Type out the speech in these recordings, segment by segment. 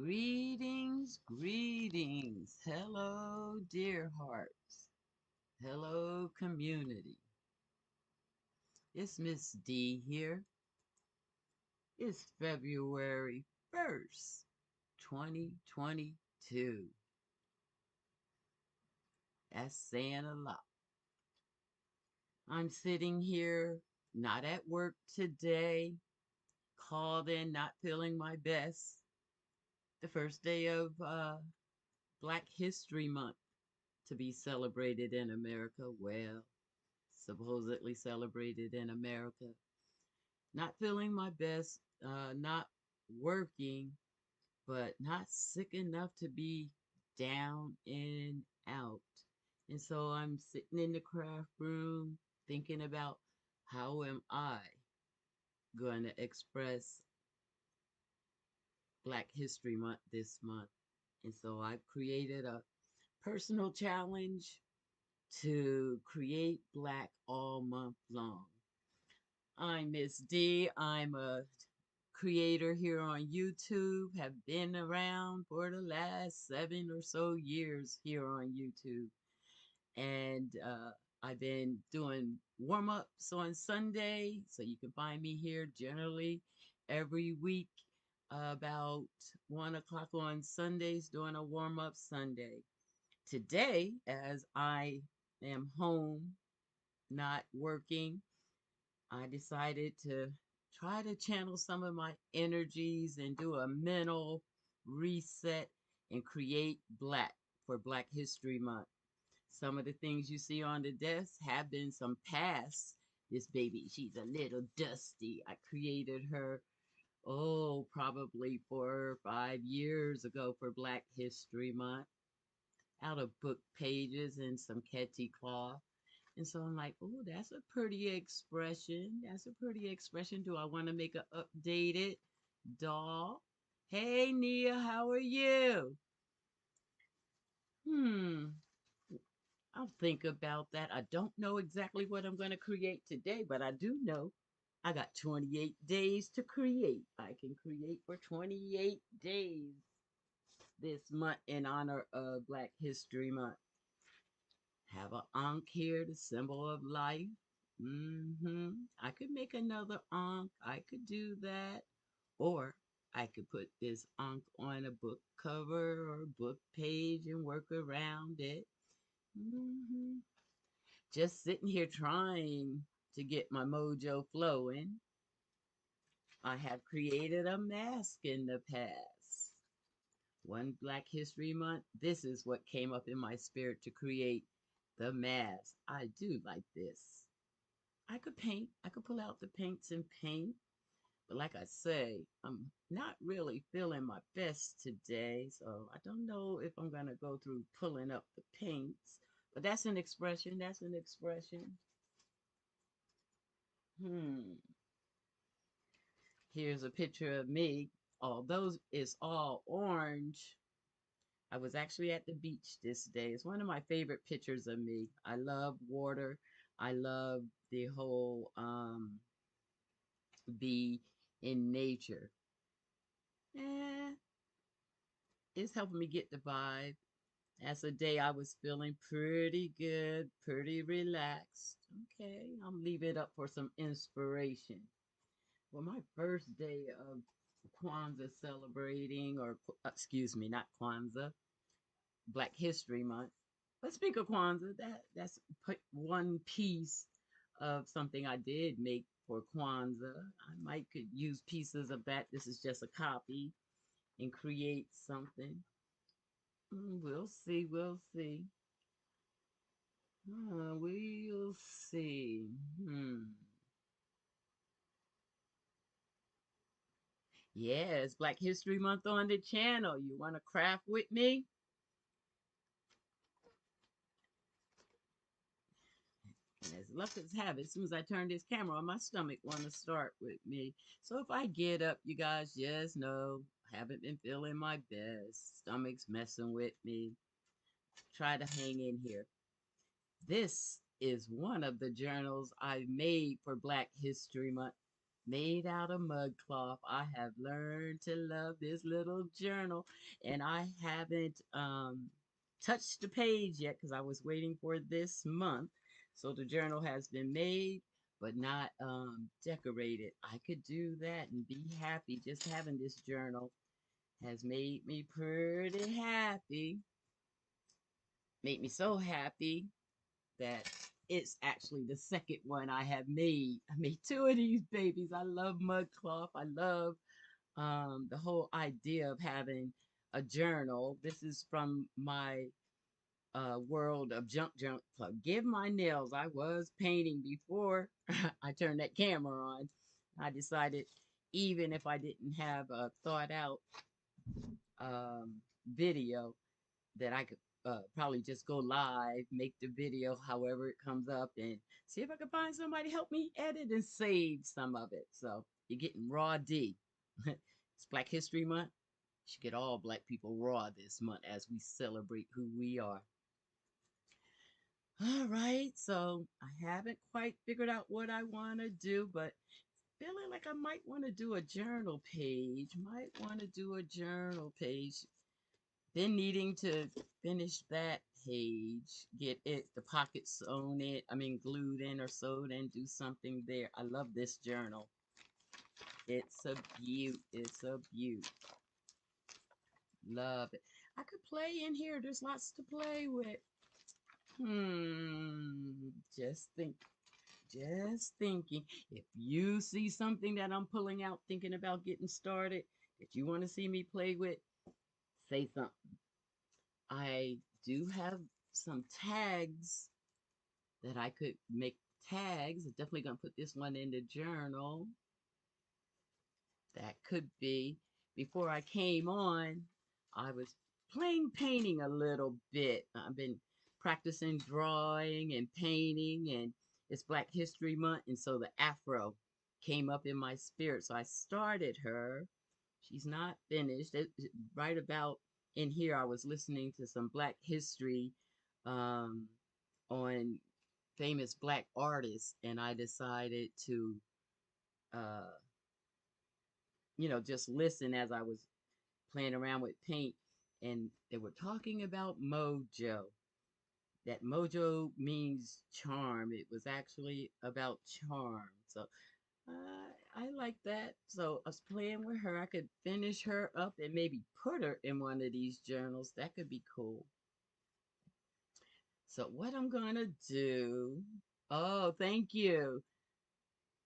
Greetings, greetings. Hello, dear hearts. Hello, community. It's Ms.D here. It's February 1st, 2022. That's saying a lot. I'm sitting here, not at work today, called in, not feeling my best. The first day of Black History Month to be celebrated in America. Well, supposedly celebrated in America. Not feeling my best, not working, but not sick enough to be down and out. And so I'm sitting in the craft room thinking about how am I going to express Black History Month this month. And so I've created a personal challenge to create Black all month long. I'm Ms.D. I'm a creator here on YouTube, have been around for the last 7 or so years here on YouTube. And I've been doing warm ups on Sunday, so you can find me here generally every week about 1 o'clock on Sundays doing a warm up Sunday. Today, as I am home, not working, I decided to try to channel some of my energies and do a mental reset and create Black for Black History Month. Some of the things you see on the desk have been some past. This baby, she's a little dusty. I created her, oh, probably 4 or 5 years ago for Black History Month out of book pages and some Ketty cloth. And so I'm like, oh, that's a pretty expression. That's a pretty expression. Do I want to make an updated doll? Hey, Nia, how are you? Hmm, I'll think about that. I don't know exactly what I'm going to create today, but I do know I got 28 days to create. I can create for 28 days this month in honor of Black History Month. Have a Ankh here, the symbol of life. I could make another Ankh. I could do that. Or I could put this Ankh on a book cover or book page and work around it. hmm Just sitting here trying to get my mojo flowing. I have created a mask in the past. One Black History Month, this is what came up in my spirit to create the mask. I do like this. I could paint. I could pull out the paints and paint. But like I say, I'm not really feeling my best today. So I don't know if I'm going to go through pulling up the paints. But that's an expression. That's an expression. Hmm. Here's a picture of me. Although it's all orange, I was actually at the beach this day. It's one of my favorite pictures of me. I love water. I love the whole be in nature. Eh, it's helping me get the vibe. That's a day I was feeling pretty good, pretty relaxed. Okay, I'm leaving it up for some inspiration. Well, my first day of Kwanzaa celebrating, or excuse me, not Kwanzaa, Black History Month. Let's speak of Kwanzaa. That's one piece of something I did make for Kwanzaa. I might could use pieces of that. This is just a copy and create something. We'll see. We'll see. We'll see. Yeah, it's Black History Month on the channel. You want to craft with me? And as luck as have it, as soon as I turn this camera on, my stomach want to start with me. So if I get up, you guys just know I haven't been feeling my best. Stomach's messing with me. Try to hang in here. This is one of the journals I made for Black History Month. made out of mud cloth. I have learned to love this little journal, and I haven't touched the page yet because I was waiting for this month. So the journal has been made, but not decorated. I could do that and be happy. Just having this journal has made me pretty happy. Made me so happy that it's actually the second one I have made. I made two of these babies. I love mud cloth. I love the whole idea of having a journal. This is from my world of junk. Forgive my nails. I was painting before I turned that camera on. I decided even if I didn't have a thought out um, video, that I could probably just go live, make the video however it comes up, and see if I can find somebody to help me edit and save some of it. So you're getting raw D. It's Black History Month. You should get all black people raw this month as we celebrate who we are. All right, so I haven't quite figured out what I want to do, but feeling like I might want to do a journal page. Might want to do a journal page. Been needing to finish that page, get it, the pockets sewn it, I mean glued in or sewed in, do something there. I love this journal. It's a beaut. It's a beaut. Love it. I could play in here. There's lots to play with. Just think. Just thinking. If you see something that I'm pulling out, thinking about getting started, that you want to see me play with, say something. I do have some tags that I could make tags. I'm definitely gonna put this one in the journal. That could be. Before I came on, I was playing painting a little bit. I've been practicing drawing and painting, and it's Black History Month, and so the afro came up in my spirit. So I started her. She's not finished. Right about in here, I was listening to some Black history um, on famous Black artists, and I decided to, uh, just listen as I was playing around with paint. And they were talking about mojo. That mojo means charm. It was actually about charm. So I like that. So I was playing with her. I could finish her up and maybe put her in one of these journals. That could be cool. So what I'm gonna do. Oh, thank you.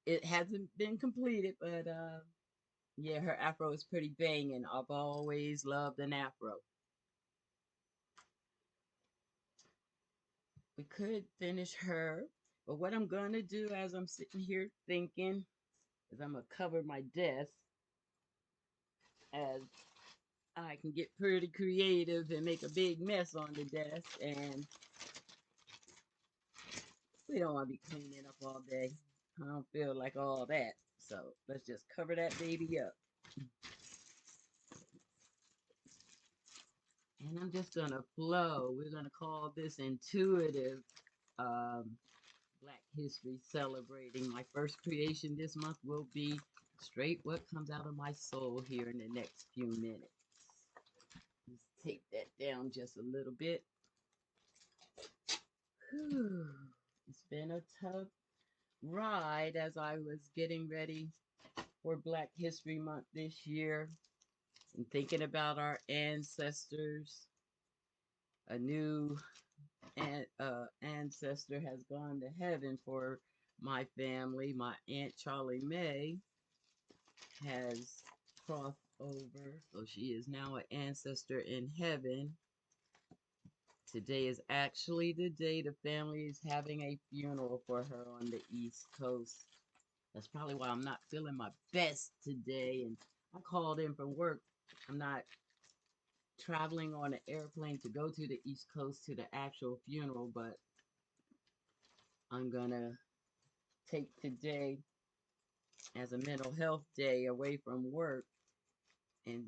It hasn't been completed, but yeah, her afro is pretty banging. I've always loved an afro. We could finish her, but what I'm gonna do as I'm sitting here thinking is I'm gonna cover my desk as I can get pretty creative and make a big mess on the desk, and we don't want to be cleaning up all day. I don't feel like all that. So let's just cover that baby up. And I'm just gonna flow. We're gonna call this intuitive um, Black History celebrating. My first creation this month will be straight what comes out of my soul here in the next few minutes. Let's take that down just a little bit. Whew. It's been a tough ride as I was getting ready for Black History Month this year and thinking about our ancestors. A new ancestor has gone to heaven for my family. My Aunt Charlie Mae has crossed over, so she is now an ancestor in heaven. Today is actually the day the family is having a funeral for her on the East Coast. That's probably why I'm not feeling my best today. And I called in from work. I'm not traveling on an airplane to go to the East Coast to the actual funeral, but I'm gonna take today as a mental health day away from work and,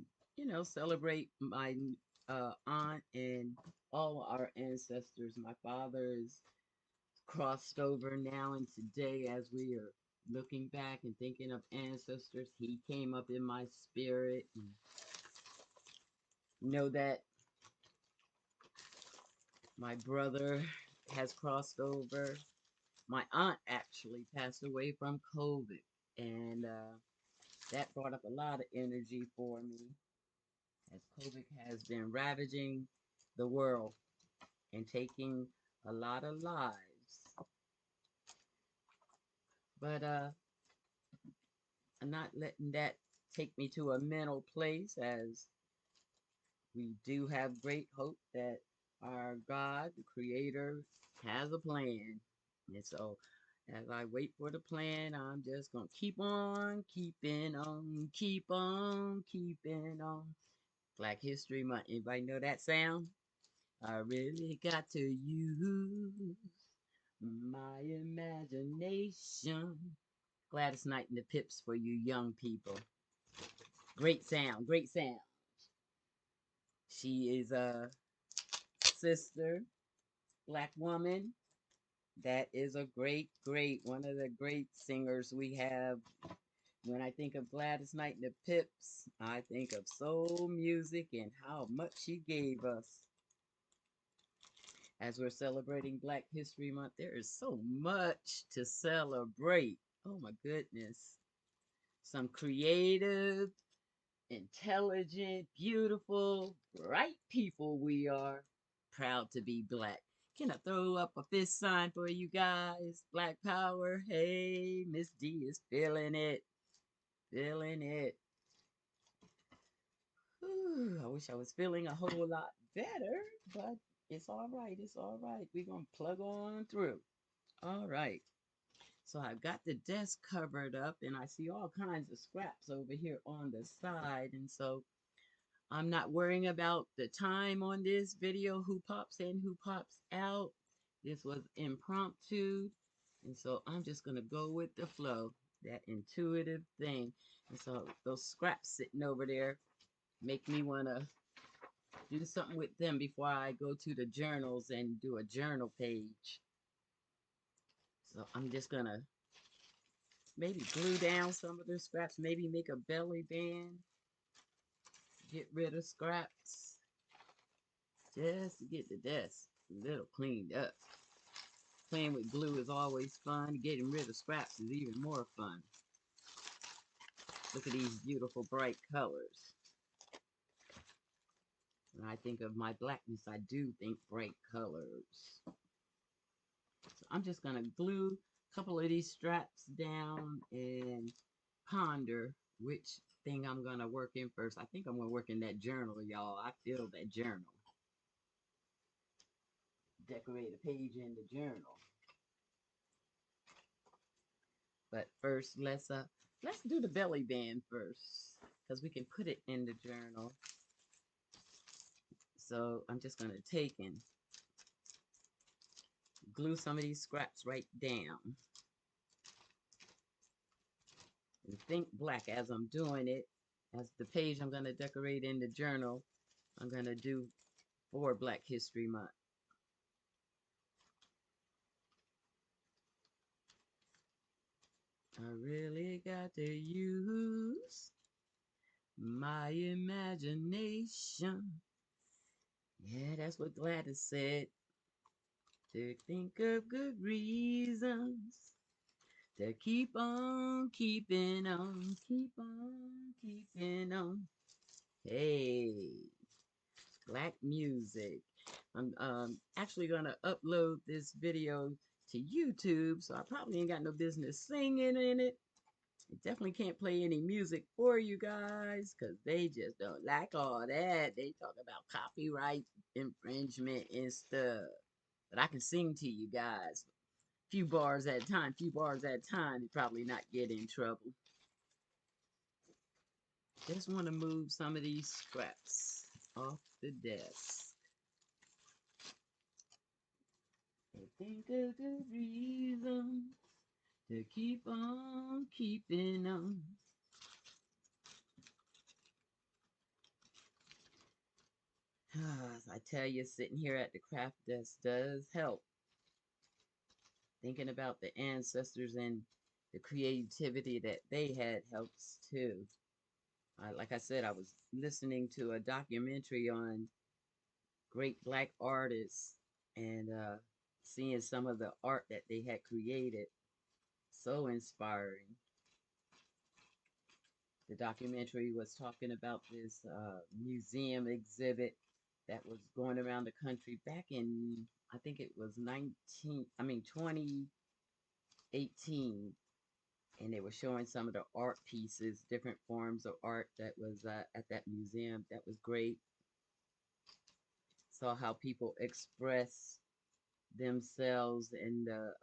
celebrate my aunt and all our ancestors. My father is crossed over now, and today, as we are looking back and thinking of ancestors, he came up in my spirit. And know that my brother has crossed over. My aunt actually passed away from COVID, and that brought up a lot of energy for me as COVID has been ravaging the world and taking a lot of lives. But I'm not letting that take me to a mental place, as we do have great hope that our God, the Creator, has a plan. And so, as I wait for the plan, I'm just going to keep on, keeping on, keep on, keeping on. Black History Month. Anybody know that sound? I really got to use my imagination. Gladys Knight and the Pips for you young people. Great sound, great sound. She is a sister, black woman. That is a great, one of the great singers we have. When I think of Gladys Knight and the Pips, I think of soul music and how much she gave us. As we're celebrating Black History Month, there is so much to celebrate. Oh my goodness. Some creative, intelligent, beautiful, bright people we are. Proud to be black. Can I throw up a fist sign for you guys? Black power. Hey, Ms.D is feeling it. Feeling it. Whew, I wish I was feeling a whole lot better, but it's all right. It's all right. We're going to plug on through. All right. So I've got the desk covered up and I see all kinds of scraps over here on the side. And so I'm not worrying about the time on this video, who pops in, who pops out. This was impromptu. And so I'm just going to go with the flow, that intuitive thing. And so those scraps sitting over there make me want to do something with them before I go to the journals and do a journal page. So I'm just going to maybe glue down some of the scraps, maybe make a belly band, get rid of scraps, just to get the desk a little cleaned up. Playing with glue is always fun. Getting rid of scraps is even more fun. Look at these beautiful bright colors. When I think of my blackness, I do think bright colors. So I'm just going to glue a couple of these straps down and ponder which thing I'm going to work in first. I think I'm going to work in that journal, y'all. I feel that journal. Decorate a page in the journal. But first, let's do the belly band first, because we can put it in the journal. So I'm just going to take and glue some of these scraps right down. And think black as I'm doing it. As the page I'm going to decorate in the journal, I'm going to do for Black History Month. I really got to use my imagination. Yeah, that's what Gladys said. To think of good reasons to keep on keeping on, keep on keeping on. Hey, black music. I'm actually gonna upload this video to YouTube, so I probably ain't got no business singing in it. I definitely can't play any music for you guys because they just don't like all that. They talk about copyright infringement and stuff. But I can sing to you guys. Few bars at a time, few bars at a time, you probably not get in trouble. Just want to move some of these scraps off the desk. I think of good reason to keep on keeping on. I tell you, sitting here at the craft desk does help. Thinking about the ancestors and the creativity that they had helps too. Like I said, I was listening to a documentary on great black artists and seeing some of the art that they had created. So inspiring. The documentary was talking about this museum exhibit that was going around the country back in, I think it was 2018, and they were showing some of the art pieces, different forms of art that was at that museum. That was great. Saw how people express themselves in the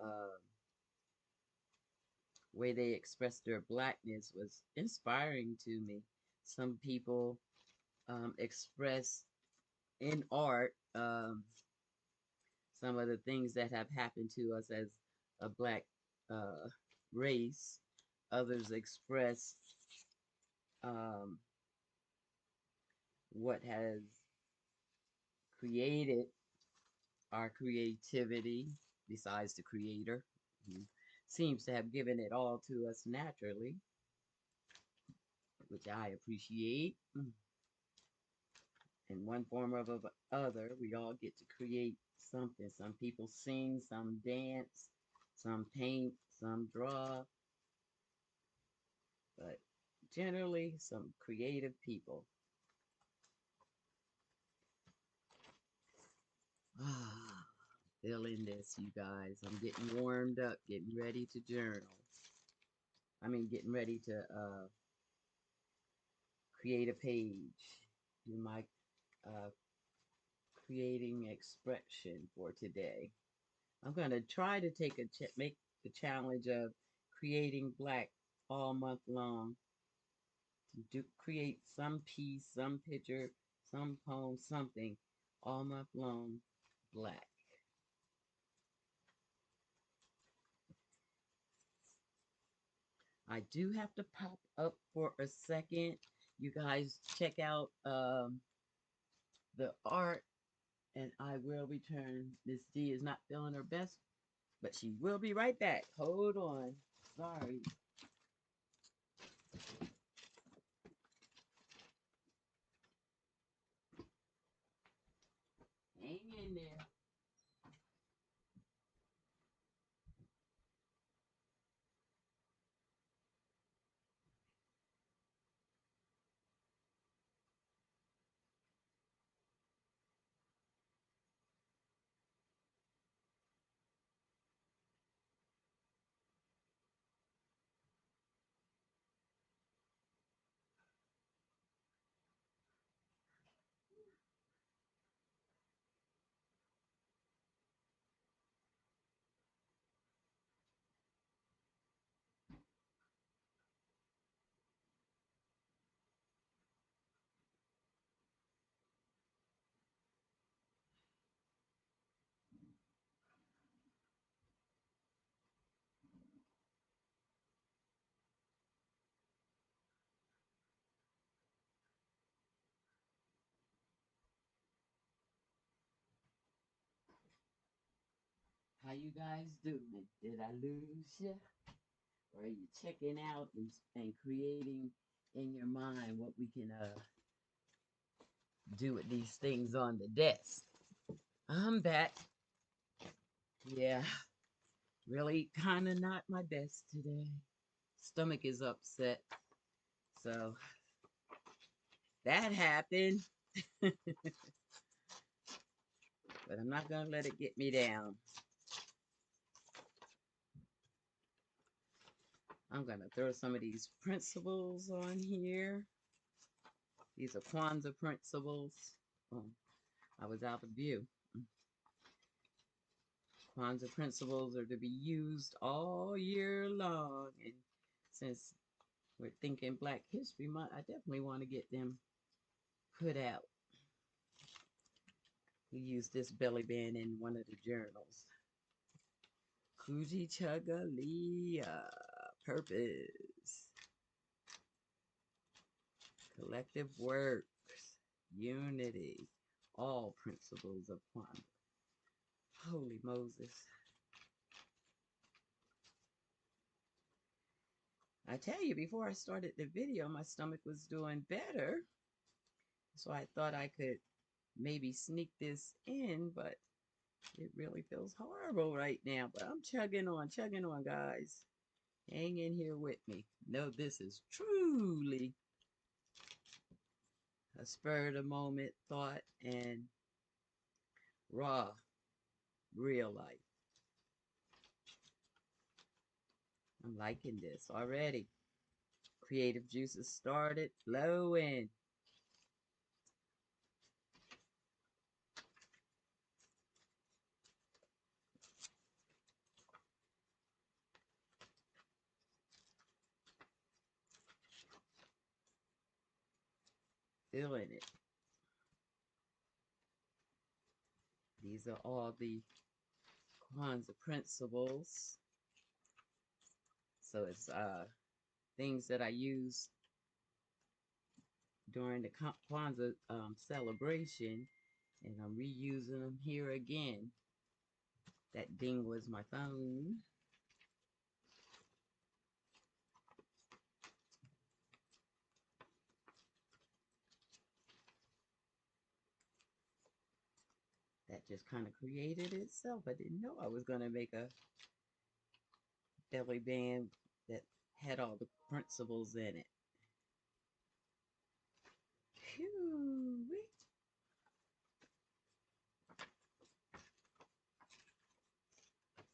way they express their blackness was inspiring to me. Some people express in art some of the things that have happened to us as a black uh, race. Others express um, what has created our creativity, besides the creator, who seems to have given it all to us naturally, which I appreciate. In one form or other, we all get to create something. Some people sing, some dance, some paint, some draw, but generally some creative people. Ah, feeling this, you guys. I'm getting warmed up, getting ready to journal. I mean, getting ready to create a page. Do my uh, creating expression for today. I'm going to try to make the challenge of creating black all month long. Create some piece, some picture, some poem, something all month long black. I do have to pop up for a second. You guys check out the art, and I will return. Ms.D is not feeling her best, but she will be right back. Hold on. Sorry. Hang in there. How you guys doing? Did I lose you? Or are you checking out and creating in your mind what we can do with these things on the desk? I'm back. Yeah, really kind of not my best today. Stomach is upset. So that happened. But I'm not going to let it get me down. I'm going to throw some of these principles on here. These are Kwanzaa principles. Oh, I was out of view. Kwanzaa principles are to be used all year long. And since we're thinking Black History Month, I definitely want to get them put out. We use this belly band in one of the journals. Kuji Chugga Leah. Purpose. Collective works. Unity. All principles of Kwanzaa. Holy Moses. I tell you, before I started the video, my stomach was doing better. So I thought I could maybe sneak this in, but it really feels horrible right now. But I'm chugging on, guys. Hang in here with me. No, this is truly a spur of the moment thought and raw, real life. I'm liking this already. Creative juices started flowing. Feeling it. These are all the Kwanzaa principles. So it's things that I use during the Kwanzaa celebration, and I'm reusing them here again. That ding was my phone. That just kind of created itself. I didn't know I was going to make a belly band that had all the principles in it. Phew.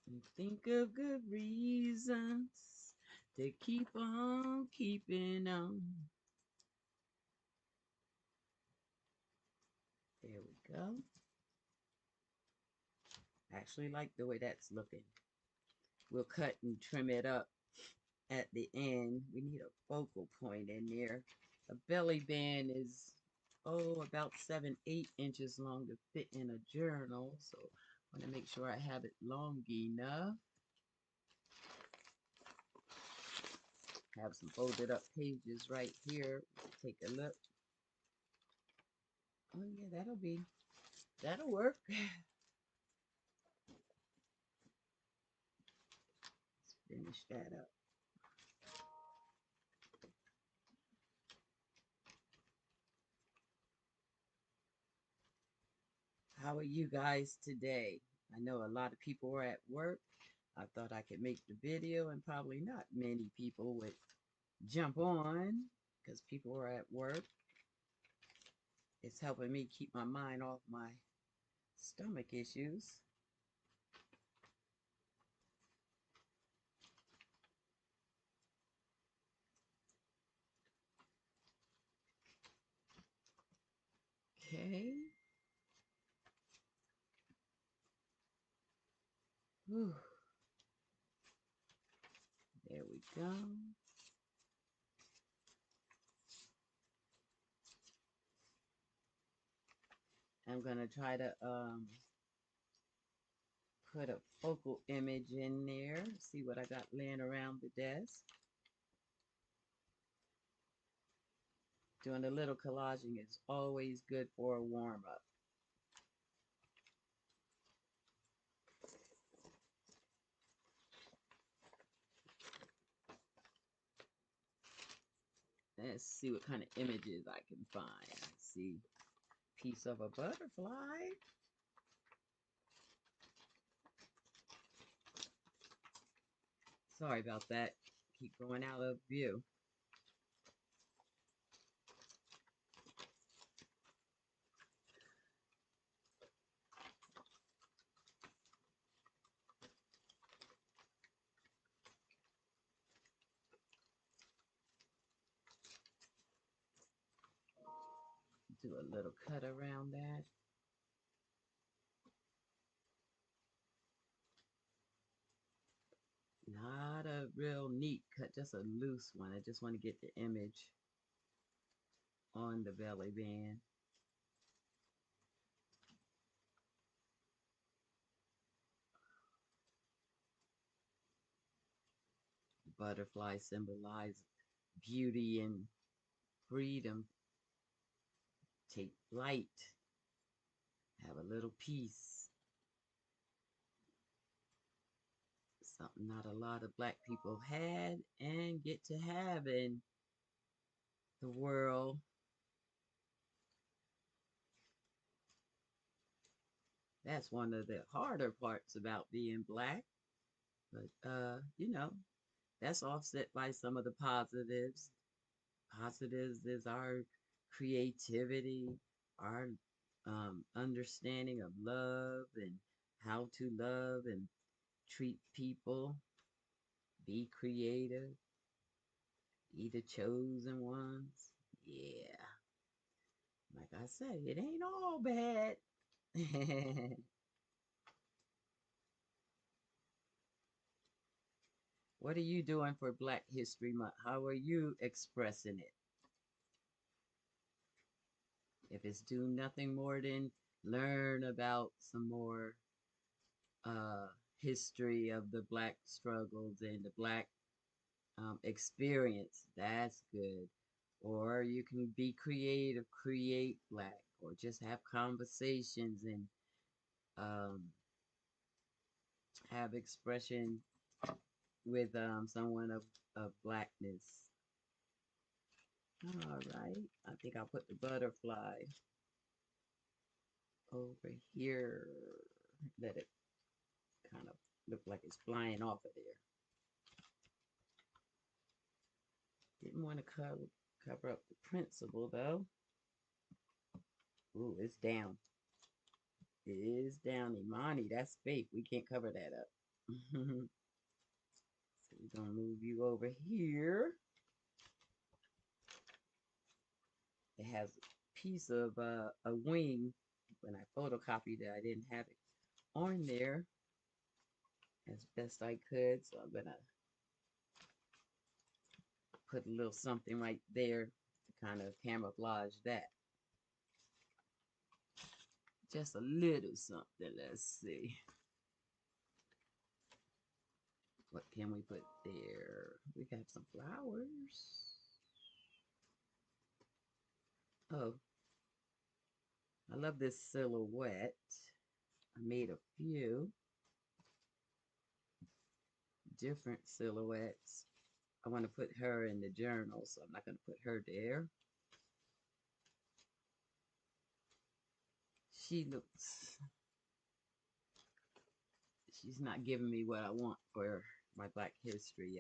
And think of good reasons to keep on keeping on. There we go. I actually like the way that's looking. We'll cut and trim it up at the end. We need a focal point in there. A belly band is, about 7-8 inches long to fit in a journal. So I want to make sure I have it long enough. Have some folded up pages right here. Take a look. Oh yeah, that'll work. Let's finish that up. How are you guys today? I know a lot of people were at work. I thought I could make the video, and probably not many people would jump on because people were at work. It's helping me keep my mind off my stomach issues. Okay. Whew. There we go. I'm gonna try to put a focal image in there. See what I got laying around the desk. Doing a little collaging is always good for a warm-up. Let's see what kind of images I can find. I see a piece of a butterfly. Sorry about that. Keep going out of view. Do a little cut around that. Not a real neat cut, just a loose one. I just want to get the image on the belly band. Butterfly symbolize beauty and freedom. Take flight. Have a little peace. Something not a lot of black people had and get to have in the world. That's one of the harder parts about being black. But you know, that's offset by some of the positives. Positives is our creativity, our understanding of love and how to love and treat people, be creative, be the chosen ones. Yeah, like I say, it ain't all bad. What are you doing for Black History Month? How are you expressing it? If it's do nothing more than learn about some more uh, history of the Black struggles and the Black experience, that's good. Or you can be creative, create Black, or just have conversations and um, have expression with someone of Blackness. All right, I think I'll put the butterfly over here. Let it kind of look like it's flying off of there. Didn't want to cover up the principal though. Ooh, it's down. It is down. Imani, that's fake. We can't cover that up. So we're gonna move you over here. It has a piece of a wing. When I photocopied it, I didn't have it on there as best I could. So I'm gonna put a little something right there to kind of camouflage that. Just a little something. Let's see. What can we put there? We got some flowers. Oh, I love this silhouette. I made a few different silhouettes. I want to put her in the journal, so I'm not going to put her there. She looks, she's not giving me what I want for my Black History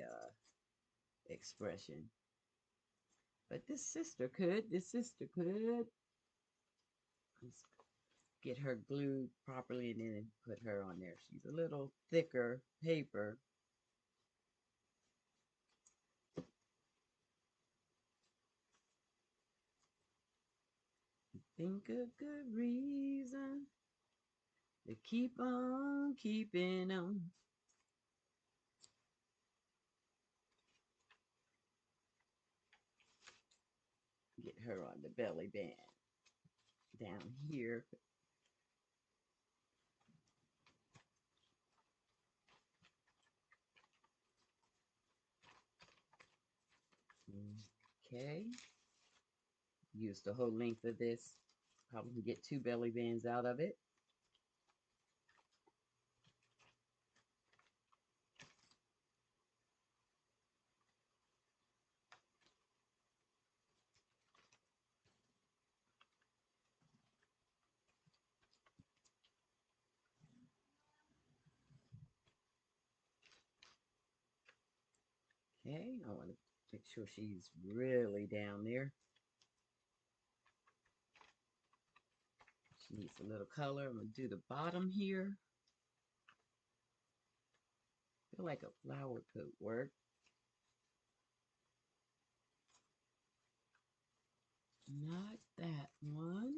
expression. But this sister could. This sister could. Let's get her glued properly and then put her on there. She's a little thicker paper. Think of good reason to keep on keeping on. Get her on the belly band down here. Okay. Use the whole length of this. Probably get 2 belly bands out of it. Okay, I want to make sure she's really down there. She needs a little color. I'm going to do the bottom here. I feel like a flower could work. Not that one.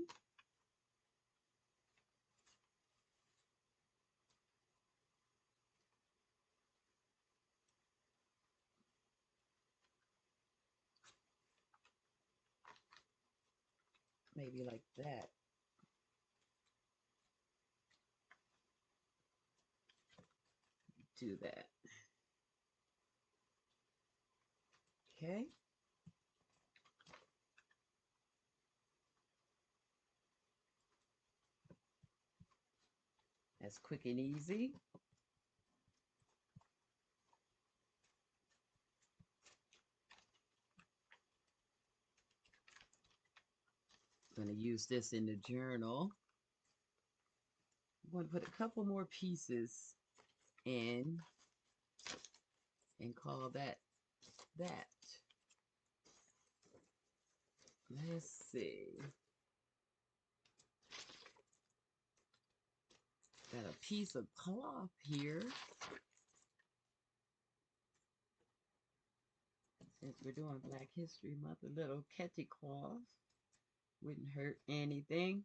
Maybe like that. Do that. Okay. That's quick and easy. I'm going to use this in the journal. I'm going to put a couple more pieces in and call that that. Let's see. Got a piece of cloth here. Since we're doing Black History Month, a little Ketty cloth wouldn't hurt anything.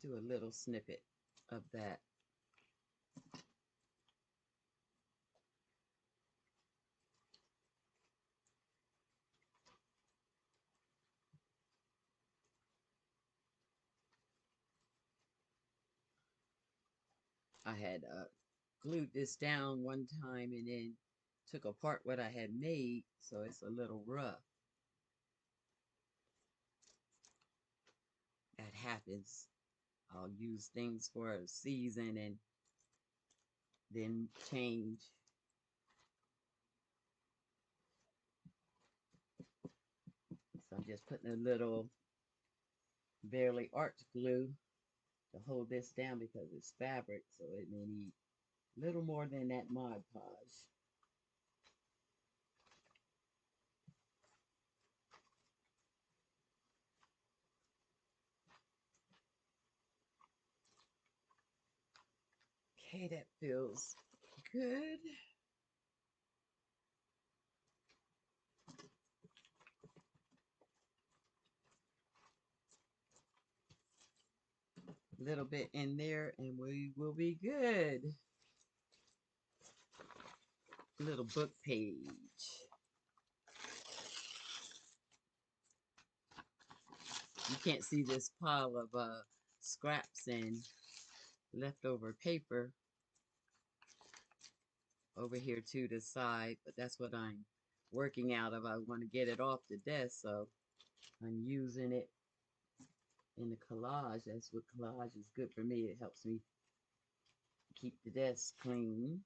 Do a little snippet of that. I had glued this down one time and then took apart what I had made, so it's a little rough. That happens. I'll use things for a season and then change. So I'm just putting a little barely arch glue to hold this down because it's fabric, so it may need a little more than that Mod Podge. Okay, that feels good. A little bit in there and we will be good. Little book page. You can't see this pile of scraps and leftover paper over here to the side, but that's what I'm working out of. I want to get it off the desk, so I'm using it in the collage. That's what collage is good for me. It helps me keep the desk clean.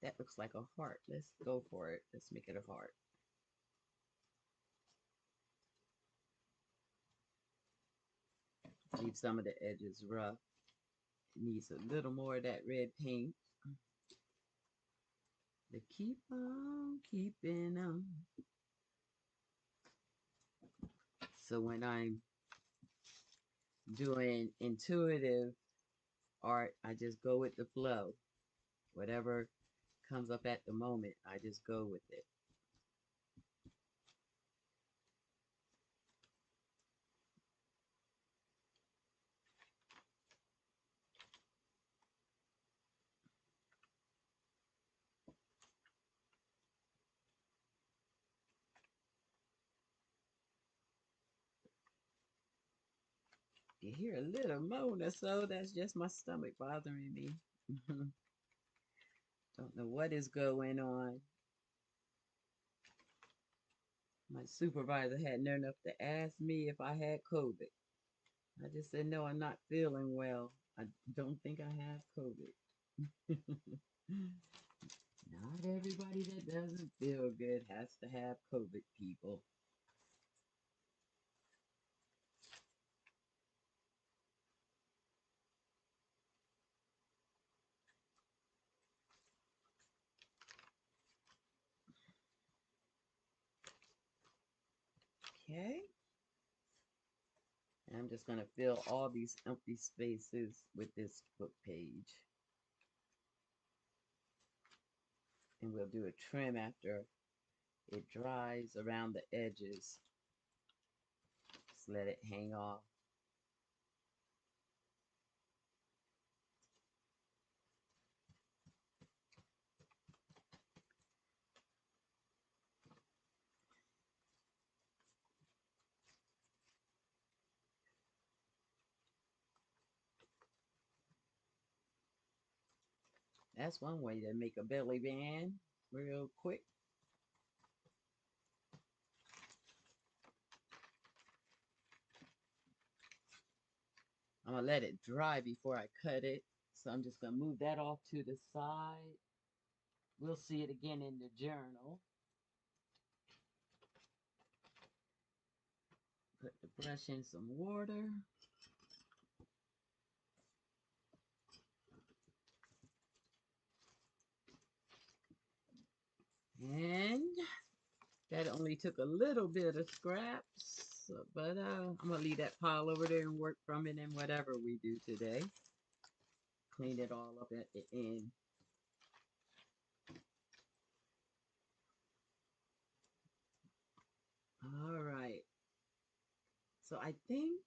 That looks like a heart. Let's go for it. Let's make it a heart. Leave some of the edges rough. It needs a little more of that red paint. To keep on keeping on. So when I'm doing intuitive art, I just go with the flow. Whatever comes up at the moment, I just go with it. You hear a little moan or so, that's just my stomach bothering me. Don't know what is going on. My supervisor had nerve enough to ask me if I had COVID. I just said, no, I'm not feeling well. I don't think I have COVID. Not everybody that doesn't feel good has to have COVID, people. Okay. And I'm just going to fill all these empty spaces with this book page. And we'll do a trim after it dries around the edges. Just let it hang off. That's one way to make a belly band real quick. I'm gonna let it dry before I cut it. So I'm just gonna move that off to the side. We'll see it again in the journal. Put the brush in some water. And that only took a little bit of scraps, but I'm gonna leave that pile over there and work from it in whatever we do today. Clean it all up at the end. All right. So I think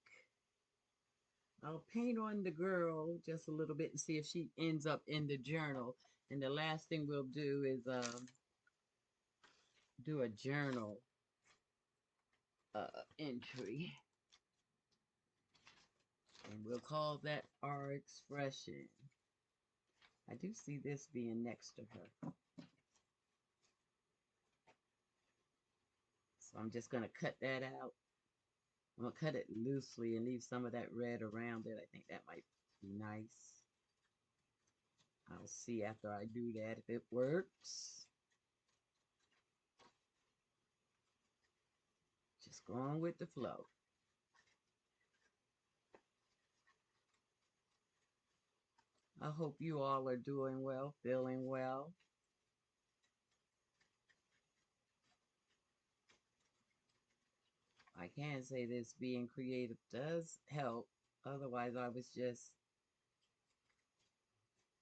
I'll paint on the girl just a little bit and see if she ends up in the journal. And the last thing we'll do is do a journal entry. And we'll call that our expression. I do see this being next to her. So I'm just going to cut that out. I'm going to cut it loosely and leave some of that red around it. I think that might be nice. I'll see after I do that if it works. Just going with the flow. I hope you all are doing well, feeling well. I can say this, being creative does help. Otherwise, I was just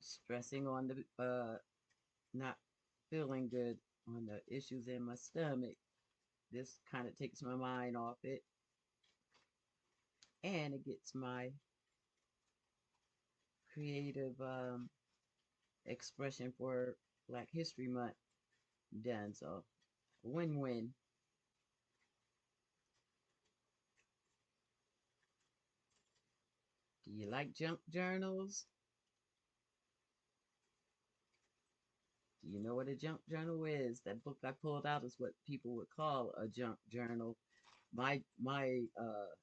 stressing on the not feeling good on the issues in my stomach. This kind of takes my mind off it, and it gets my creative expression for Black History Month done. So, win-win. Do you like junk journals? Do you know what a junk journal is? That book I pulled out is what people would call a junk journal. My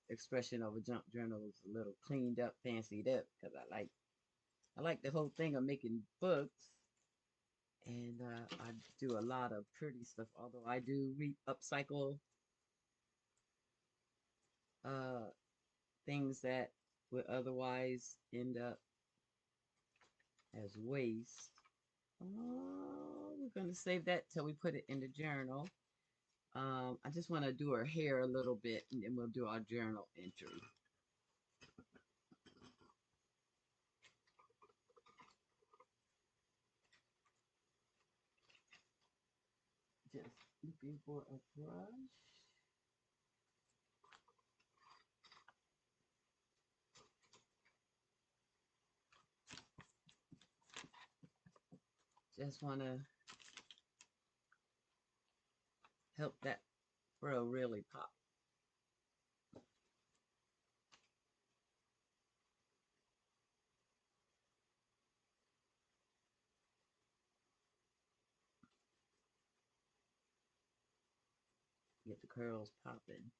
expression of a junk journal is a little cleaned up, fancied up because I like the whole thing of making books, and I do a lot of pretty stuff. Although I do upcycle uh, things that would otherwise end up as waste. Oh, we're gonna save that till we put it in the journal. I just want to do her hair a little bit, and then we'll do our journal entry. Just looking for a brush. Just want to help that fro really pop. Get the curls popping.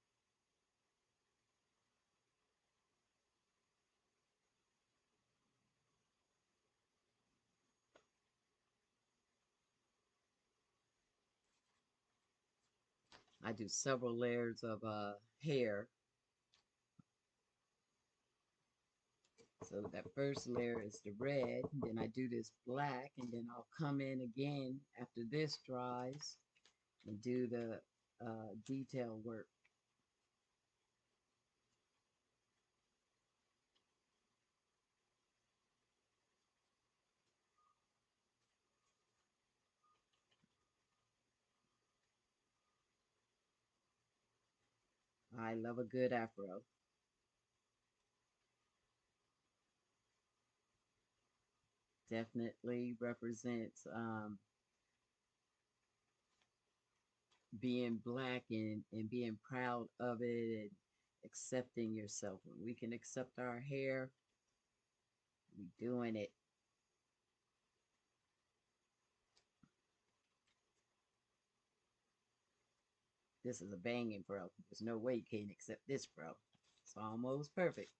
I do several layers of hair. So that first layer is the red, and then I do this black, and then I'll come in again after this dries and do the detail work. I love a good afro. Definitely represents being black and being proud of it and accepting yourself. When we can accept our hair, we doing it. This is a banging bro. There's no way you can't accept this bro. It's almost perfect.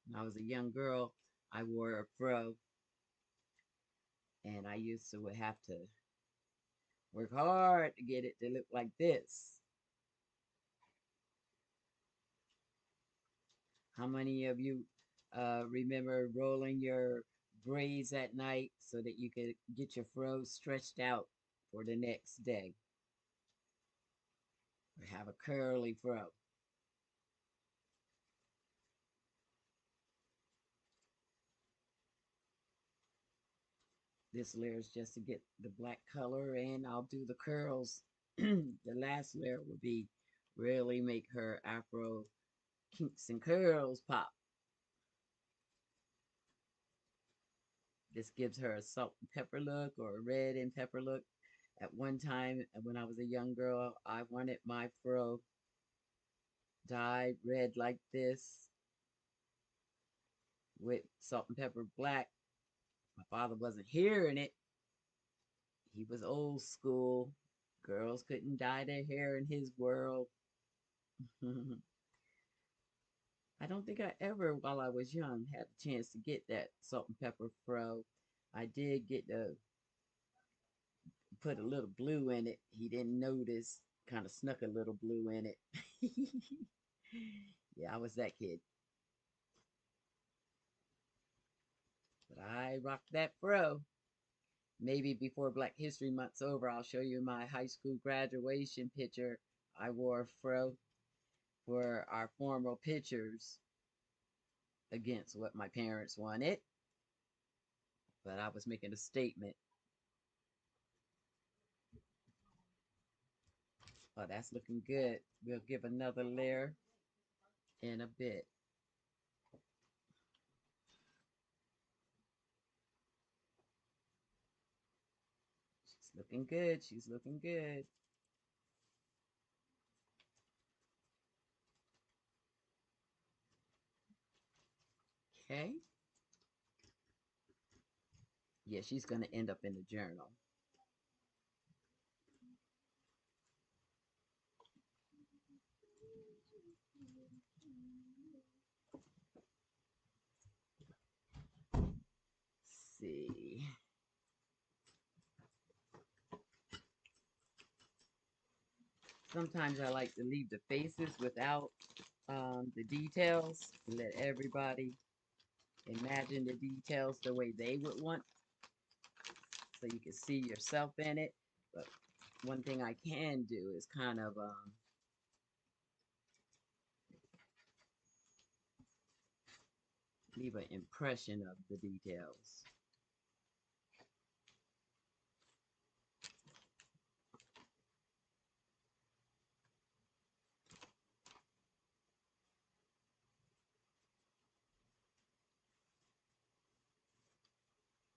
When I was a young girl, I wore a fro, and I used to would have to work hard to get it to look like this. How many of you remember rolling your braids at night so that you could get your fro stretched out for the next day, or have a curly fro? This layer is just to get the black color, and I'll do the curls. The last layer will be really make her afro kinks and curls pop. This gives her a salt and pepper look or a red and pepper look. At one time, when I was a young girl, I wanted my fro dyed red like this with salt and pepper black. My father wasn't hearing it. He was old school. Girls couldn't dye their hair in his world. I don't think I ever, while I was young, had a chance to get that salt and pepper fro. I did get to put a little blue in it. He didn't notice. Kind of snuck a little blue in it. Yeah, I was that kid. But I rocked that fro. Maybe before Black History Month's over, I'll show you my high school graduation picture. I wore a fro for our formal pictures against what my parents wanted, but I was making a statement. Oh, that's looking good. We'll give another layer in a bit. She's looking good. She's looking good. Okay. Yeah, she's going to end up in the journal. Let's see. Sometimes I like to leave the faces without the details and let everybody imagine the details the way they would want so you can see yourself in it. But one thing I can do is kind of leave an impression of the details.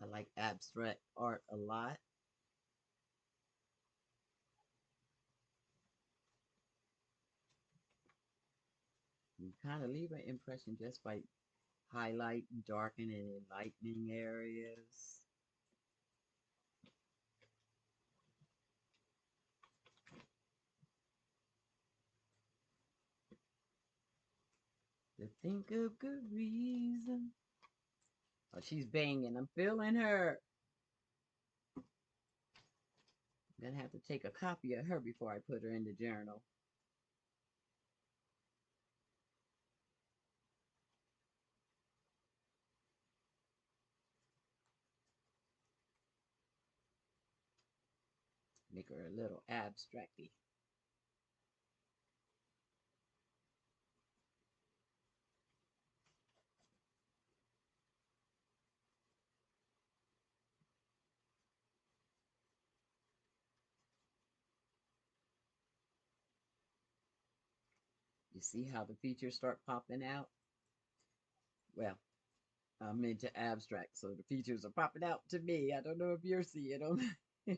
I like abstract art a lot. You kind of leave an impression just by highlighting, darkening, and lightening areas. To think of good reason. Oh, she's banging. I'm feeling her. I'm gonna have to take a copy of her before I put her in the journal. Make her a little abstracty. You see how the features start popping out? Well, I'm into abstract, so the features are popping out to me. I don't know if you're seeing them. I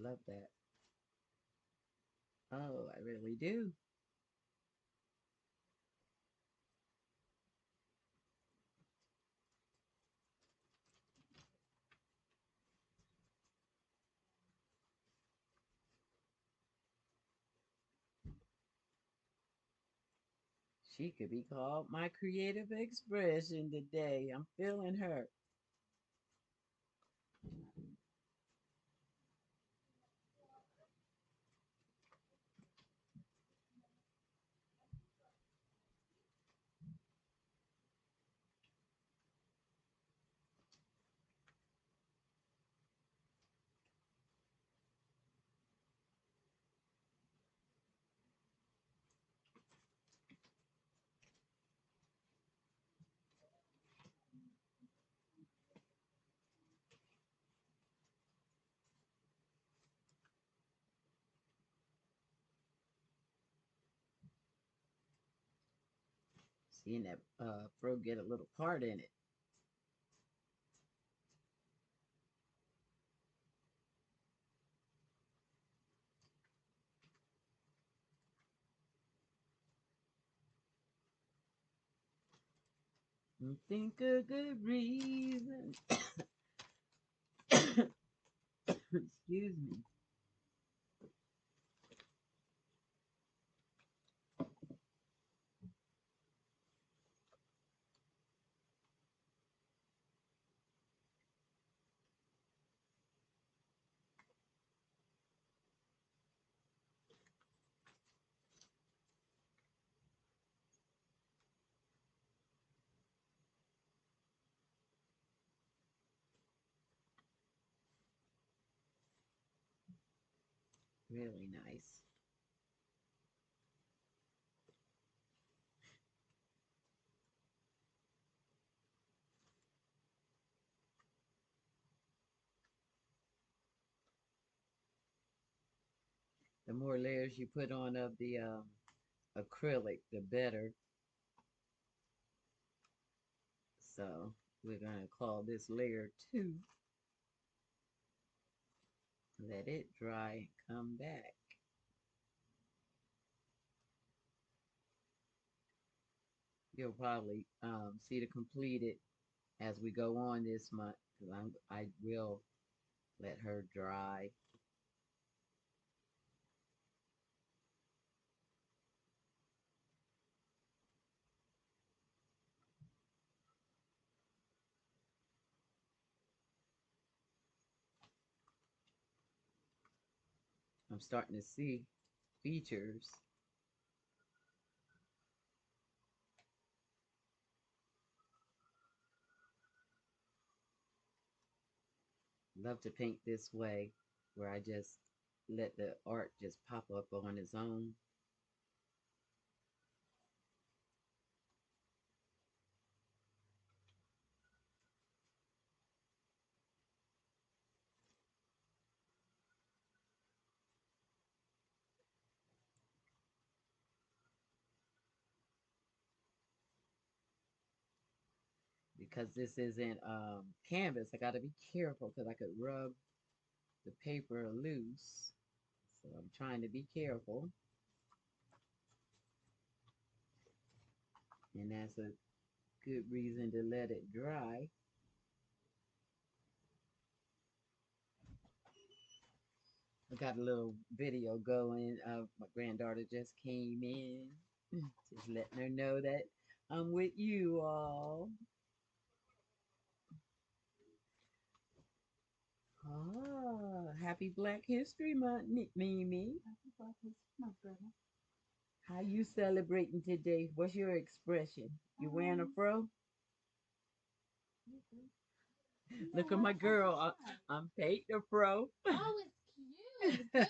love that. Oh, I really do. She could be called my creative expression today. I'm feeling her. Seeing that fro get a little part in it. Think a good reason. Excuse me. Really nice. The more layers you put on of the acrylic, the better. So we're going to call this layer 2. Let it dry and come back. You'll probably see the completed as we go on this month because I will let her dry. I'm starting to see features. Love to paint this way where I just let the art just pop up on its own. Because this isn't canvas, I got to be careful because I could rub the paper loose. So I'm trying to be careful. And that's a good reason to let it dry. I got a little video going. My granddaughter just came in. Just letting her know that I'm with you all. Ah, happy Black History Month, Mimi. Happy Black History Month, brother. How you celebrating today? What's your expression? You wearing a fro? Look at my girl. I'm painting a fro. Oh, it's cute. Good.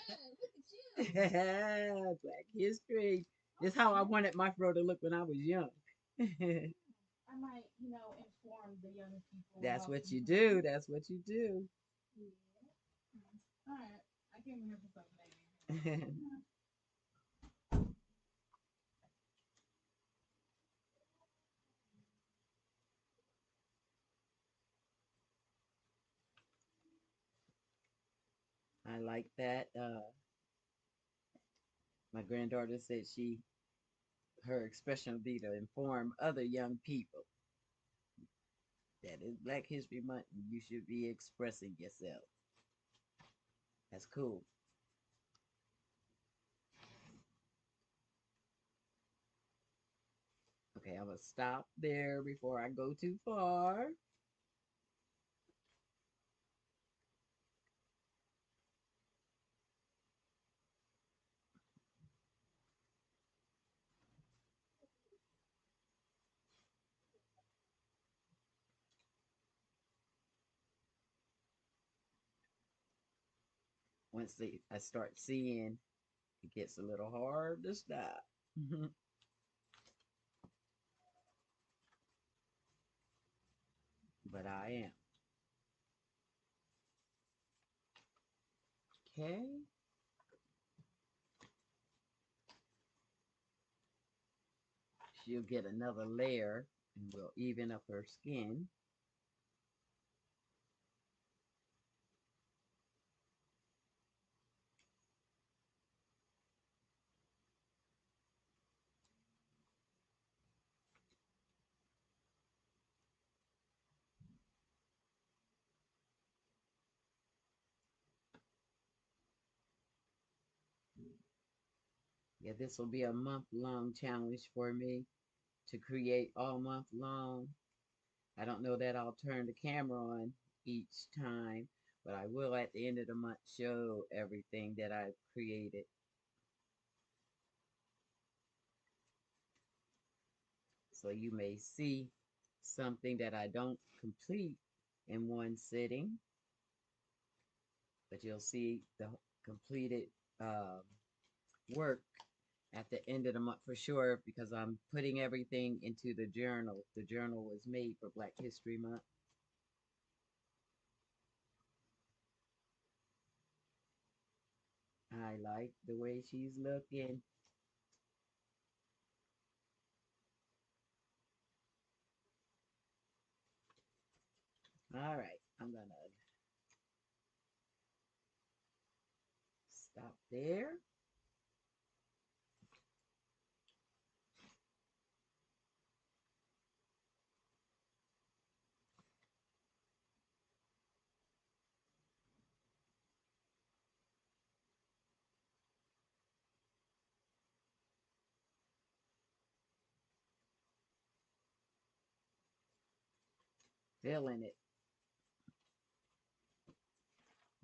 Look at you. Black history. This is how I wanted my fro to look when I was young. I might, inform the young people. That's what you do. That's what you do. Yeah. All right. I came here for something. I like that. My granddaughter said her expression will be to inform other young people that it's Black History Month and you should be expressing yourself. That's cool. Okay, I'm gonna stop there before I go too far. Once I start seeing, it gets a little hard to stop. But I am. Okay. She'll get another layer and we'll even up her skin. Yeah, this will be a month-long challenge for me to create all month long. I don't know that I'll turn the camera on each time, but I will at the end of the month show everything that I've created. So you may see something that I don't complete in one sitting, but you'll see the completed work at the end of the month for sure because I'm putting everything into the journal. The journal was made for Black History Month. I like the way she's looking. All right, I'm gonna stop there. Filling it.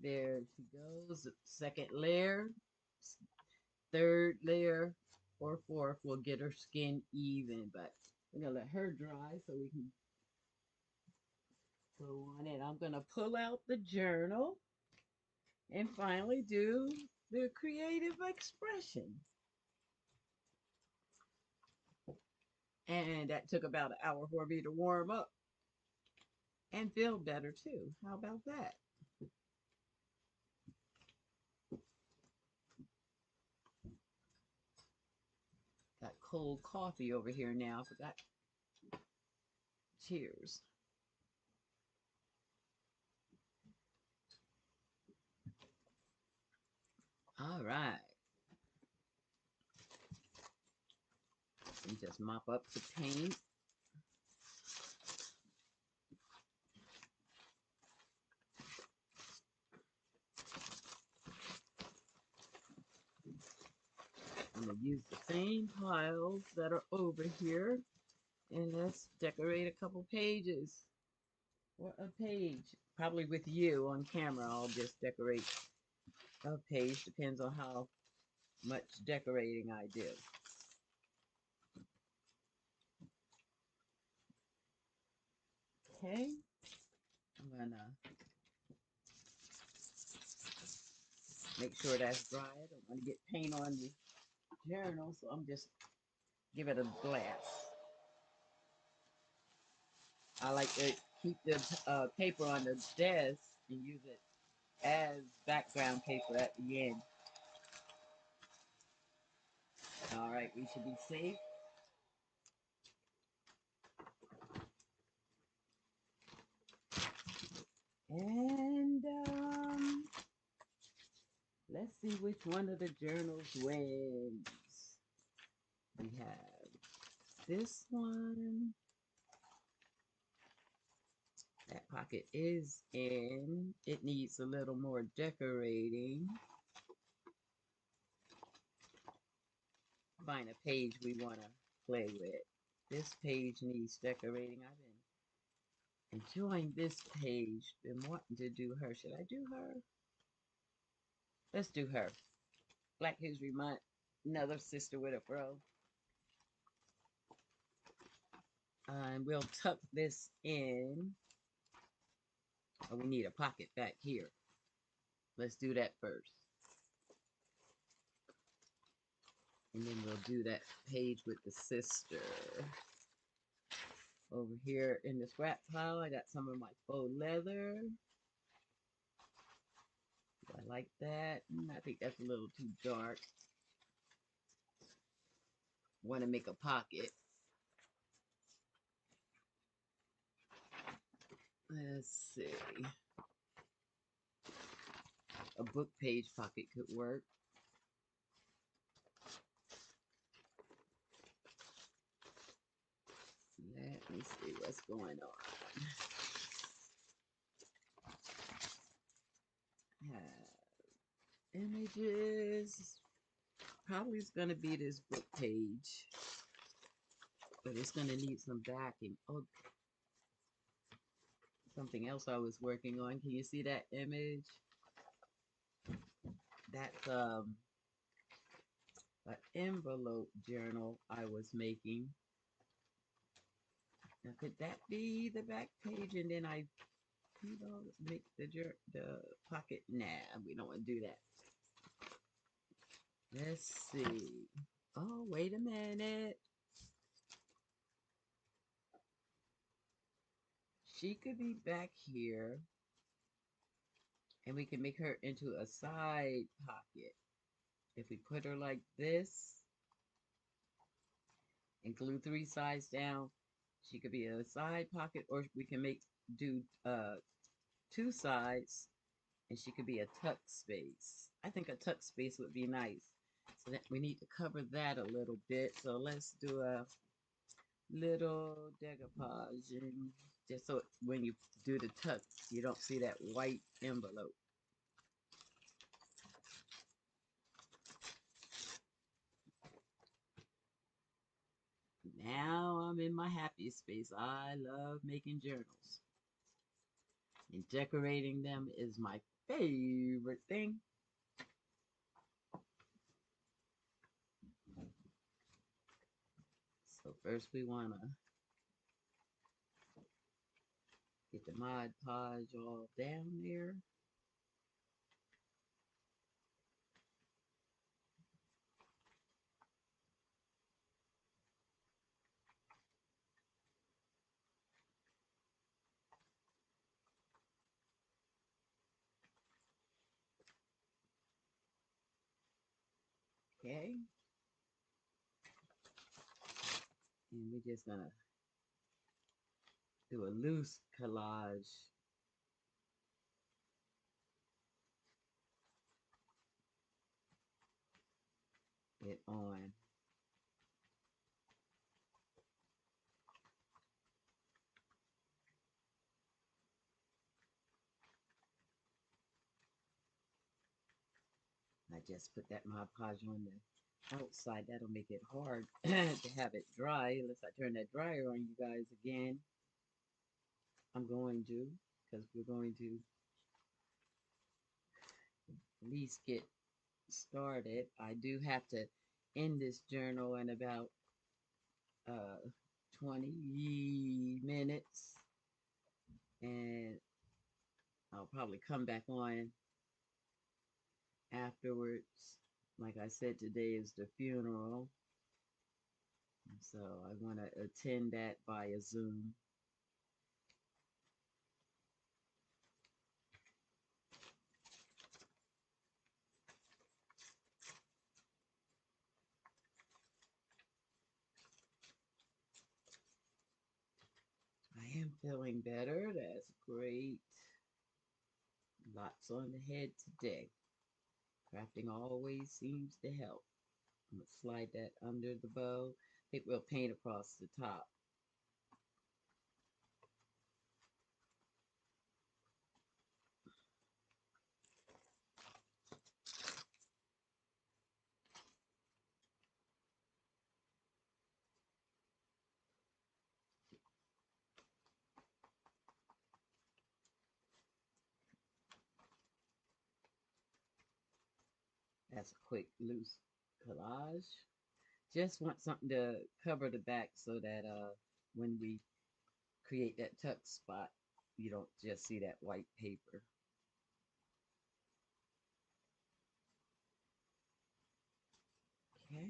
There she goes. Second layer, third layer, or fourth will get her skin even, but we're gonna let her dry so we can go on it. I'm gonna pull out the journal and finally do the creative expression. And that took about an hour for me to warm up and feel better too. How about that? Got cold coffee over here now. Forgot. Cheers. All right. And just mop up the paint. I'm going to use the same piles that are over here. And let's decorate a couple pages. Or a page. Probably with you on camera, I'll just decorate a page. Depends on how much decorating I do. Okay. I'm going to make sure that's dry. I don't want to get paint on the journal, so I'm just give it a blast. I like to keep the paper on the desk and use it as background paper at the end. All right, we should be safe. And let's see which one of the journals wins. We have this one. That pocket is in. It needs a little more decorating. Find a page we want to play with. This page needs decorating. I've been enjoying this page. Been wanting to do her. Should I do her? Let's do her. Black History Month. Another sister with a fro. And we'll tuck this in. Oh, we need a pocket back here. Let's do that first. And then we'll do that page with the sister. Over here in the scrap pile, I got some of my faux leather. I like that. I think that's a little too dark. Want to make a pocket. Let's see. A book page pocket could work. Let me see what's going on. Images. Probably it's going to be this book page. But it's going to need some backing. Oh, something else I was working on. Can you see that image? That's an envelope journal I was making. Now, could that be the back page? And then I, make the pocket. Nah, we don't want to do that. Let's see. Oh, wait a minute. She could be back here, and we can make her into a side pocket. If we put her like this and glue 3 sides down, she could be a side pocket, or we can do 2 sides, and she could be a tuck space. I think a tuck space would be nice. So that we need to cover that a little bit. So let's do a little decoupaging, just so when you do the tuck, you don't see that white envelope. Now I'm in my happy space. I love making journals. And decorating them is my favorite thing. So first we want to get the Mod Podge all down there. Okay. And we're just going to do a loose collage. It on. I just put that Mod Podge on the outside. That'll make it hard to have it dry. Unless I turn that dryer on you guys again. I'm going to, because we're going to at least get started. I do have to end this journal in about 20 minutes, and I'll probably come back on afterwards. Like I said, today is the funeral, so I want to attend that via Zoom. I am feeling better. That's great. Lots on the head today. Crafting always seems to help. I'm going to slide that under the bow. I think we'll paint across the top. That's a quick loose collage. Just want something to cover the back so that when we create that tuck spot, you don't just see that white paper. Okay.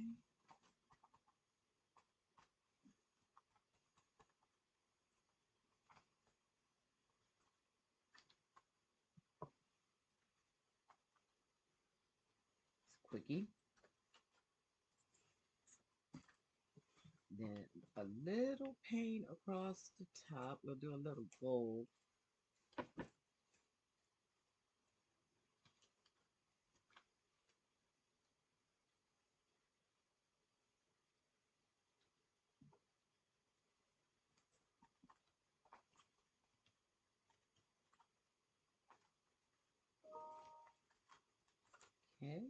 It's quickie. Then a little paint across the top. We'll do a little gold. Okay.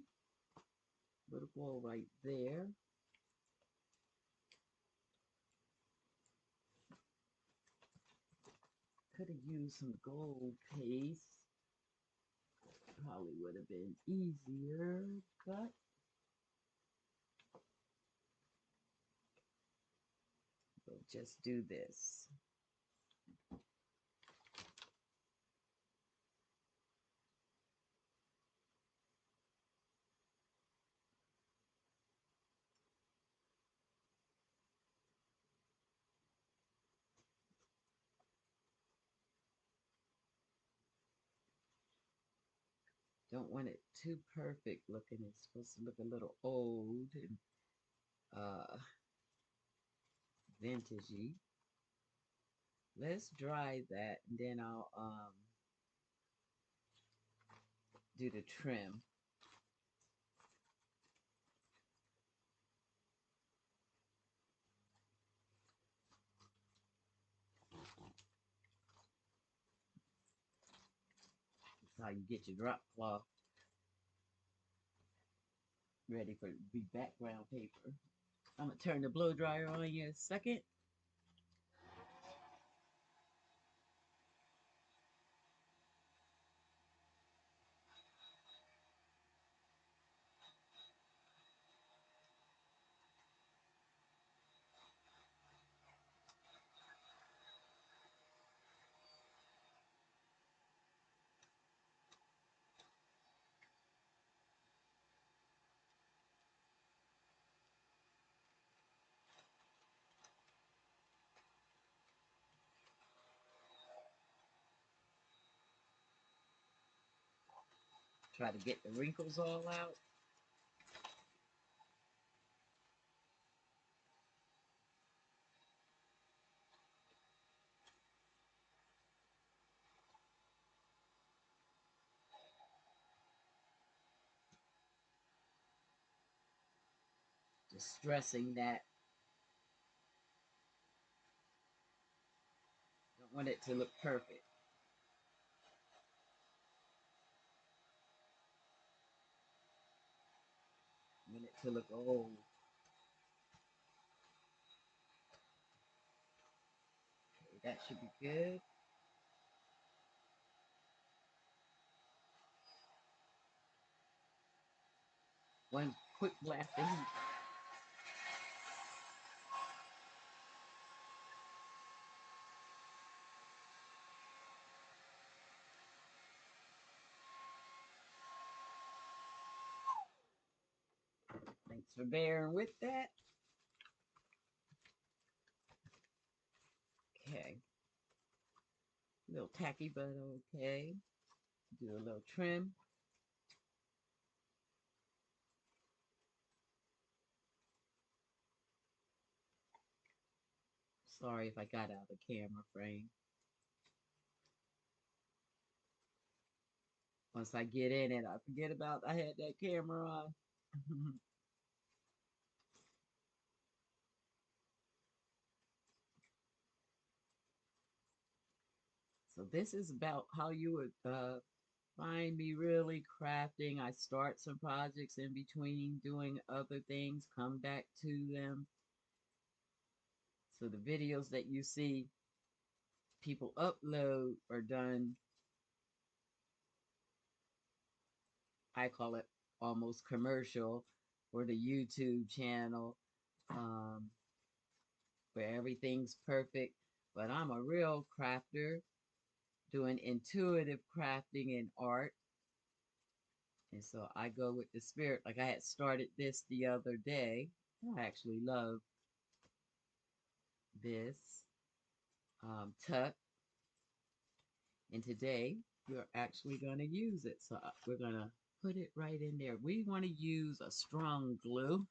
Little gold right there. Could have used some gold paste. Probably would have been easier, but we'll just do this. Don't want it too perfect looking. It's supposed to look a little old and uh, vintagey. Let's dry that, and then I'll do the trim. That's how you get your drop cloth ready for be background paper. I'm gonna turn the blow dryer on in a second. Try to get the wrinkles all out. Just stressing that. Don't want it to look perfect. Want it to look old. Okay, that should be good. One quick blast of heat. Thanks for bearing with that. Okay. A little tacky, but okay. Do a little trim. Sorry if I got out of the camera frame. Once I get in it, I forget about I had that camera on. So this is about how you would find me really crafting. I start some projects in between doing other things, come back to them. So the videos that you see people upload are done, I call it almost commercial for the YouTube channel, um, where everything's perfect. But I'm a real crafter doing intuitive crafting and art. And so I go with the spirit. Like I had started this the other day. I actually love this tuck. And today we're actually going to use it. So we're going to put it right in there. We want to use a strong glue.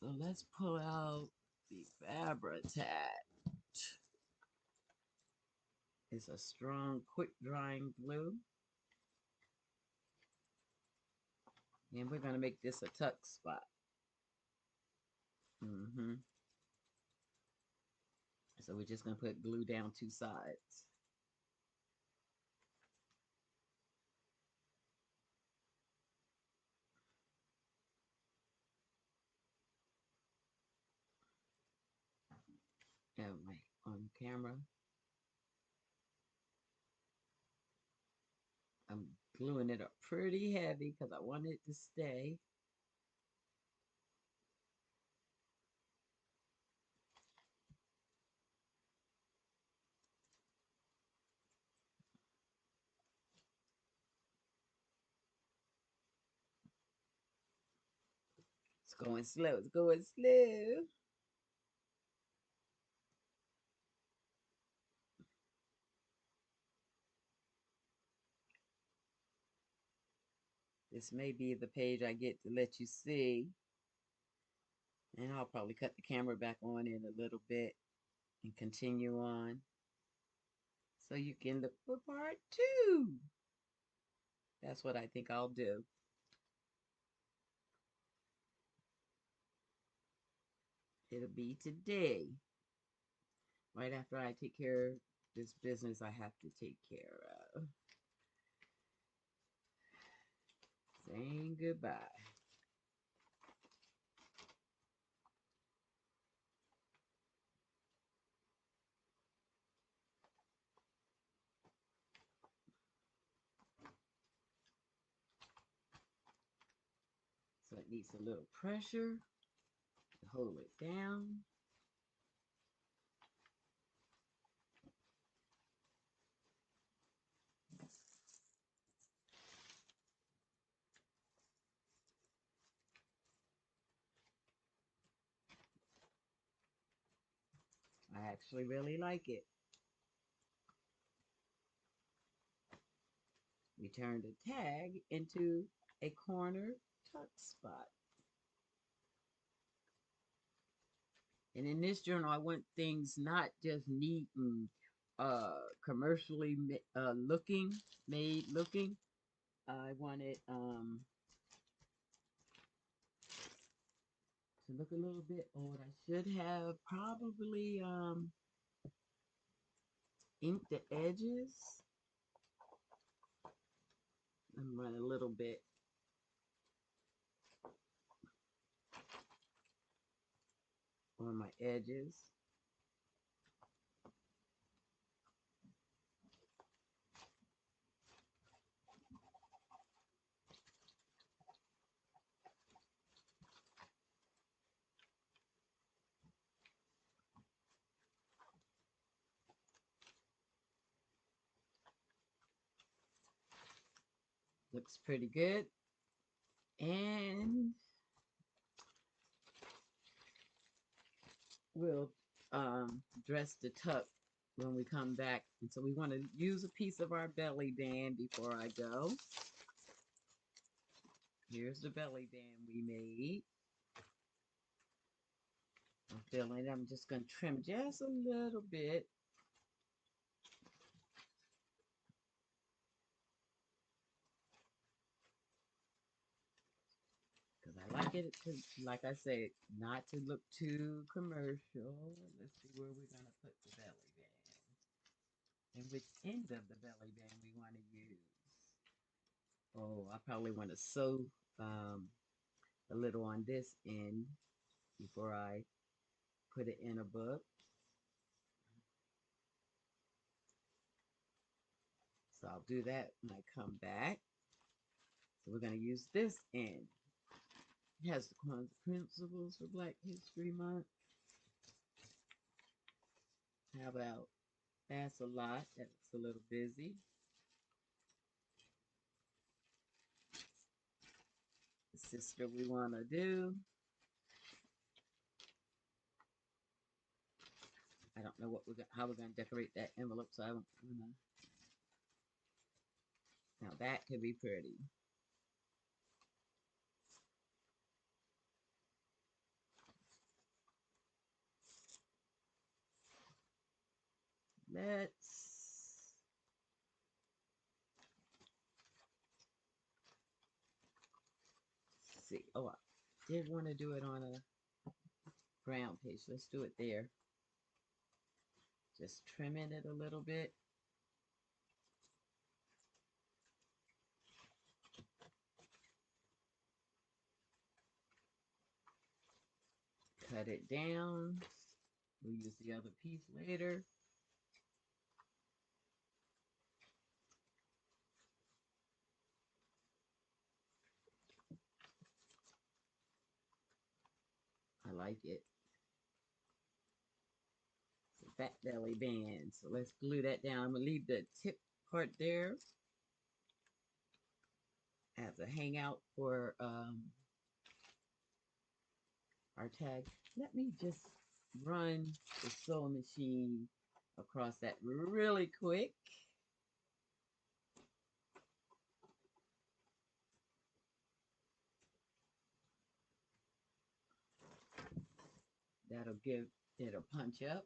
So let's pull out the Fabri-Tac. It's a strong, quick drying glue. And we're going to make this a tuck spot. So we're just going to put glue down two sides. On camera, I'm gluing it up pretty heavy because I want it to stay. It's going slow. It's going slow. This may be the page I get to let you see. And I'll probably cut the camera back on in a little bit and continue on. So you can look for part two. That's what I think I'll do. It'll be today. Right after I take care of this business I have to take care of. Saying goodbye. So it needs a little pressure to hold it down. I actually really like it. We turned the tag into a corner tuck spot. And in this journal, I want things not just neat and commercially made looking. I want it to look a little bit old. I should have probably inked the edges. I'm running a little bit on my edges. Looks pretty good. And we'll dress the tuck when we come back. And so we want to use a piece of our belly band before I go. Here's the belly band we made. I'm feeling it. I'm just going to trim just a little bit. Because I like it to, like I said, not to look too commercial. Let's see where we're going to put the belly band. And which end of the belly band we want to use. Oh, I probably want to sew a little on this end before I put it in a book. So I'll do that when I come back. So we're going to use this end. It has the Kwanzaa principles for Black History Month. How about that's a lot? That looks a little busy. The sister we want to do. I don't know how we're gonna decorate that envelope, so I'm gonna. Now that could be pretty. Let's see. Oh, I did want to do it on a brown page. Let's do it there. Just trimming it a little bit. Cut it down. We'll use the other piece later. I like it. It's a fat belly band. So let's glue that down. I'm gonna leave the tip part there as a hangout for our tag. Let me just run the sewing machine across that really quick. That'll give it a punch up.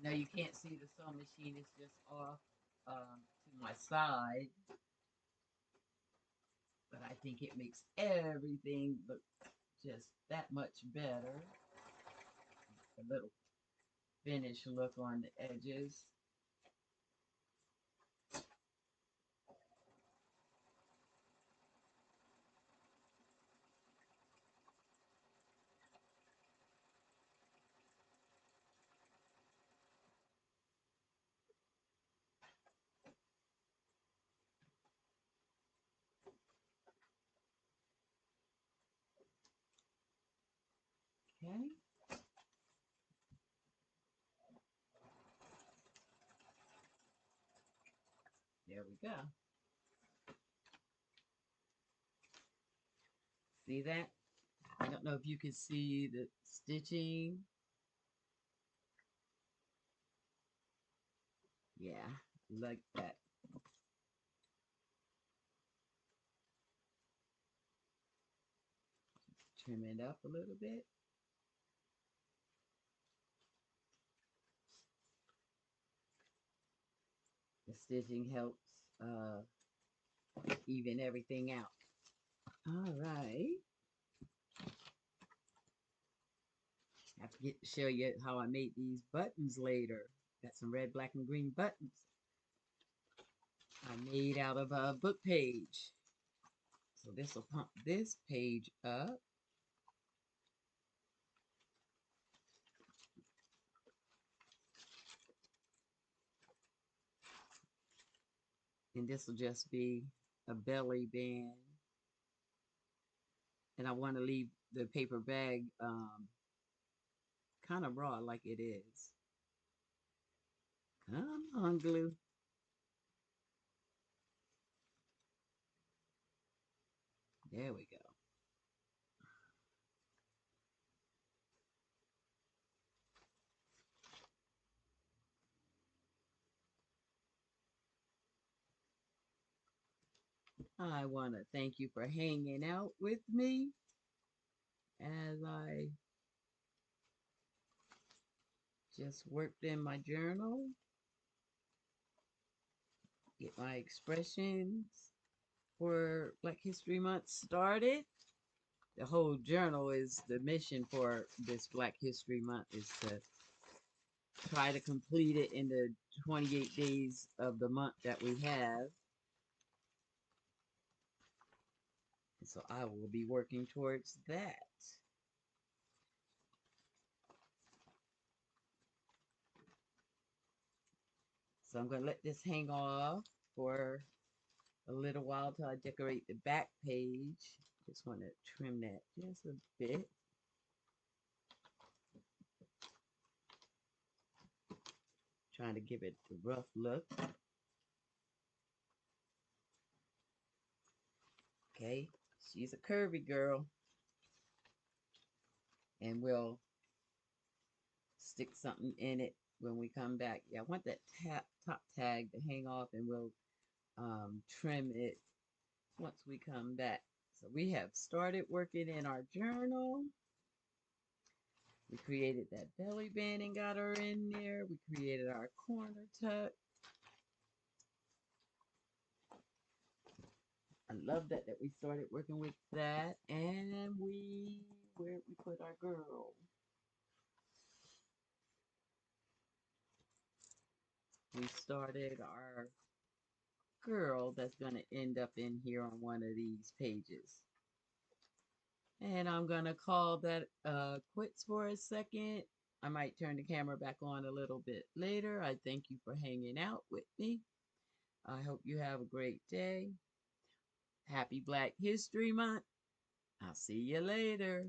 I know you can't see the sewing machine, it's just off to my side, but I think it makes everything look just that much better. A little finished look on the edges. Okay. There we go. See that? I don't know if you can see the stitching. Yeah, like that. Trim it up a little bit. The stitching helps even everything out. All right. I have to show you how I made these buttons later. Got some red, black, and green buttons I made out of a book page. So this will pump this page up. And this will just be a belly band. And I want to leave the paper bag kind of raw like it is. Come on, glue. There we go. I want to thank you for hanging out with me as I just worked in my journal, get my expressions for Black History Month started. the whole journal is the mission for this Black History Month is to try to complete it in the 28 days of the month that we have. And so I will be working towards that. So I'm going to let this hang off for a little while till I decorate the back page. Just want to trim that just a bit. Trying to give it the rough look. Okay, she's a curvy girl. And we'll stick something in it when we come back. Yeah, I want that top tag to hang off and we'll trim it once we come back. So we have started working in our journal. We created that belly band and got her in there. We created our corner tuck. I love that we started working with that. And where we put our girl? We started our girl that's going to end up in here on one of these pages. And I'm going to call that quits for a second. I might turn the camera back on a little bit later. I thank you for hanging out with me. I hope you have a great day. Happy Black History Month. I'll see you later.